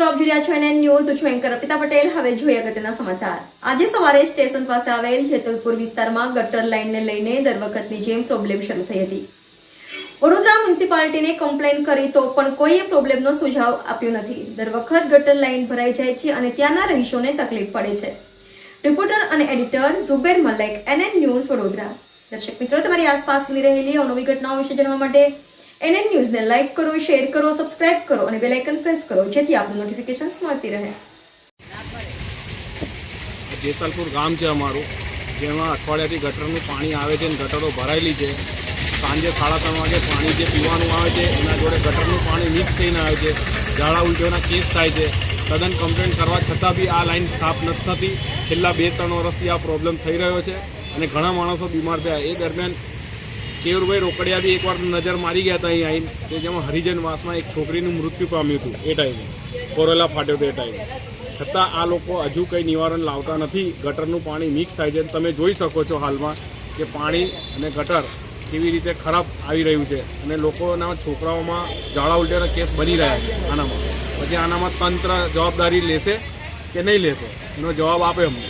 મિત્રો આપ જોઈ રહ્યા છો એનએન ન્યૂઝ. હું છું એન્કર અર્પિતા પટેલ. હવે જોઈએ અગત્યના સમાચાર. આજે સવારે સ્ટેશન પાસે આવેલ જેતલપુર વિસ્તારમાં ગટર લાઇનને લઈને દર વખતની જેમ પ્રોબ્લેમ શરૂ થઈ હતી. વડોદરા મ્યુનિસિપાલિટીને કમ્પ્લેન કરી તો પણ કોઈએ પ્રોબ્લેમનો સુઝાવ આપ્યો નથી. દર વખત ગટર લાઇન ભરાઈ જાય છે અને ત્યાંના રહીશોને તકલીફ પડે છે. રિપોર્ટર અને editor Zuber Malek, NN news Vadodara. દર્શક મિત્રો, તમારી આસપાસ બની રહેલી અવનવી ઘટનાઓ વિશે જાણવા માટે એનએન ન્યૂઝને લાઇક કરો, શેર કરો, સબસ્ક્રાઇબ કરો અને બેલ આઇકન પ્રેસ કરો જેથી આપને નોટિફિકેશન્સ મળતી રહે. જેતલપુર ગામ છે અમારું, જેમાં અઠવાડિયાથી ગટરનું પાણી આવે છે અને ગટરો ભરાયેલી છે. સાંજે 3:30 વાગે પાણી જે પીવાનું આવે છે એના જોડે ગટરનું પાણી મિક્સ થઈને આવે છે. ઝાડા ઉલટીઓના કેસ થાય છે. તદ્દન કમ્પ્લેન કરવા છતાં બી આ લાઈન સાફ નથી થતી. છેલ્લા 2-3 વર્ષથી આ પ્રોબ્લેમ થઈ રહ્યો છે અને ઘણા માણસો બીમાર થયા. એ દરમિયાન કેયુરભાઈ રોકડિયા બી એકવાર નજર મારી ગયા હતા અહીં આવીને, કે જેમાં હરિજનવાસમાં એક છોકરીનું મૃત્યુ પામ્યું હતું. એ ટાઈમે કોરોલા ફાટ્યો હતો એ ટાઈમે. છતાં આ લોકો હજુ કંઈ નિવારણ લાવતા નથી. ગટરનું પાણી મિક્સ થાય છે. તમે જોઈ શકો છો હાલમાં કે પાણી અને ગટર કેવી રીતે ખરાબ આવી રહ્યું છે અને લોકોના છોકરાઓમાં ઝાડા ઉલટીના કેસ બની રહ્યા છે. આનામાં પછી આનામાં તંત્ર જવાબદારી લેશે કે નહીં લેશે એનો જવાબ આપે અમને.